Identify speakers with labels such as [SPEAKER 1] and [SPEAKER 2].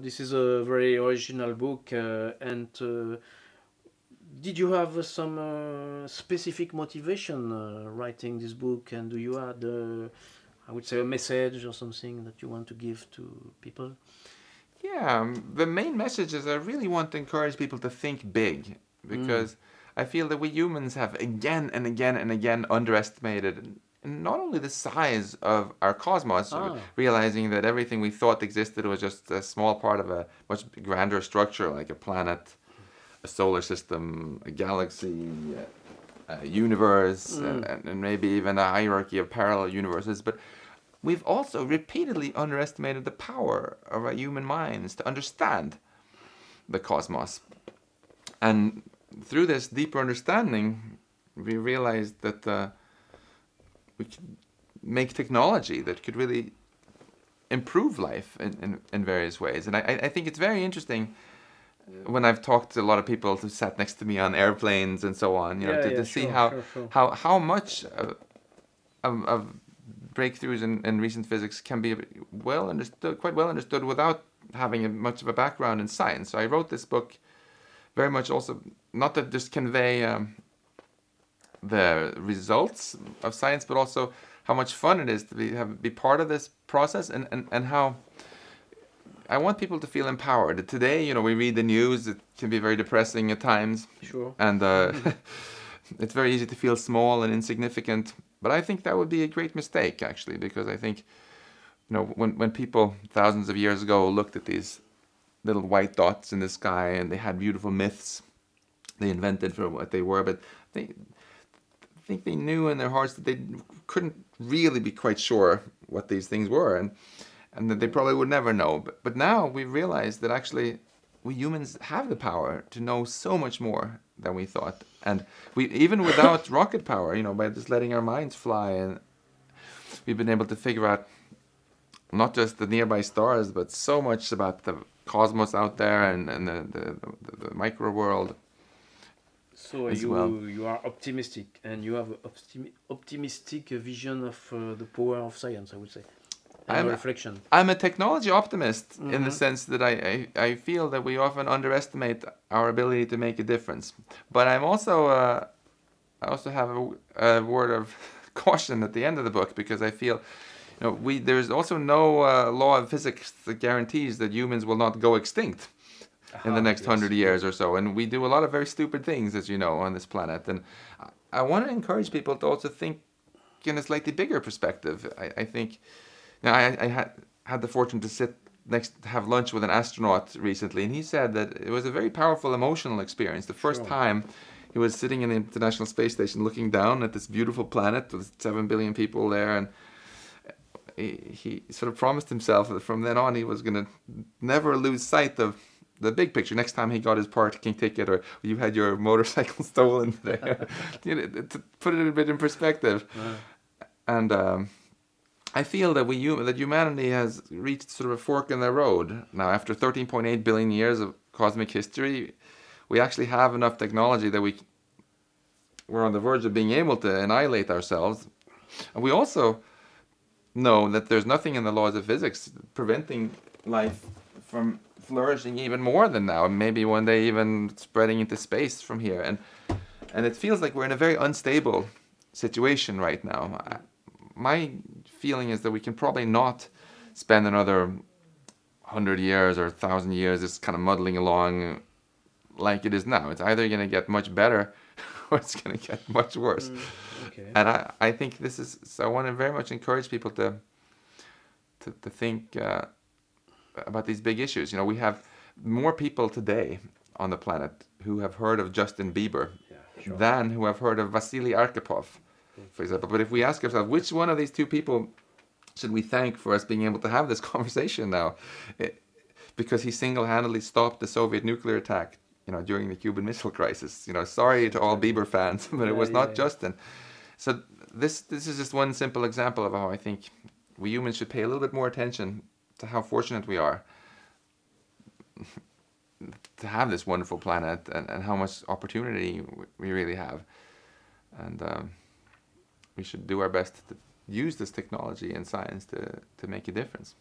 [SPEAKER 1] This is a very original book, and did you have some specific motivation writing this book? And do you had, I would say, a message or something that you want to give to people?
[SPEAKER 2] Yeah, the main message is I really want to encourage people to think big, because I feel that we humans have again and again and again underestimated not only the size of our cosmos, realizing that everything we thought existed was just a small part of a much grander structure, like a planet, a solar system, a galaxy, a universe, and maybe even a hierarchy of parallel universes, but we've also repeatedly underestimated the power of our human minds to understand the cosmos. And through this deeper understanding, we realized that we could make technology that could really improve life in various ways. And I think it's very interesting when I've talked to a lot of people who sat next to me on airplanes and so on, to see how much of breakthroughs in recent physics can be quite well understood without having much of a background in science. So I wrote this book very much also not to just convey the results of science, but also how much fun it is to be part of this process, and how I want people to feel empowered. Today, we read the news, it can be very depressing at times.
[SPEAKER 1] Sure.
[SPEAKER 2] And it's very easy to feel small and insignificant. But I think that would be a great mistake, actually, because I think, when people thousands of years ago looked at these little white dots in the sky and they had beautiful myths they invented for what they were, but I think they knew in their hearts that they couldn't really be quite sure what these things were, and that they probably would never know. But now we realize that actually we humans have the power to know so much more than we thought. And we, even without rocket power, by just letting our minds fly, and we've been able to figure out not just the nearby stars, but so much about the cosmos out there and the micro world.
[SPEAKER 1] So you are optimistic, and you have an optimistic vision of the power of science, I would say. Reflection.
[SPEAKER 2] I'm a technology optimist in the sense that I feel that we often underestimate our ability to make a difference. But I'm also I also have a word of caution at the end of the book, because I feel there's also no law of physics that guarantees that humans will not go extinct in the next 100 years or so. And we do a lot of very stupid things, as you know, on this planet. And I want to encourage people to also think in a slightly bigger perspective. I think. Now, I had the fortune to have lunch with an astronaut recently, and he said that it was a very powerful emotional experience. The first time he was sitting in the International Space Station looking down at this beautiful planet with 7 billion people there, and he sort of promised himself that from then on he was going to never lose sight of the big picture. Next time he got his parking ticket, or you had your motorcycle stolen there, to put it a bit in perspective. And I feel that that humanity has reached sort of a fork in the road. Now, after 13.8 billion years of cosmic history, we actually have enough technology that we're on the verge of being able to annihilate ourselves. And we also know that there's nothing in the laws of physics preventing life from flourishing even more than now, and maybe one day even spreading into space from here. And it feels like we're in a very unstable situation right now. My feeling is that we can probably not spend another 100 years or 1,000 years just kind of muddling along like it is now. It's either going to get much better or it's going to get much worse. And I think this is, so I want to very much encourage people to think about these big issues. We have more people today on the planet who have heard of Justin Bieber than who have heard of Vasily Arkhipov, for example. But if we ask ourselves, which one of these two people should we thank for us being able to have this conversation now? Because he single-handedly stopped the Soviet nuclear attack, during the Cuban Missile Crisis. Sorry to all Bieber fans, but it was not Justin. So this is just one simple example of how I think we humans should pay a little bit more attention to how fortunate we are to have this wonderful planet, and how much opportunity we really have. And we should do our best to use this technology and science to make a difference.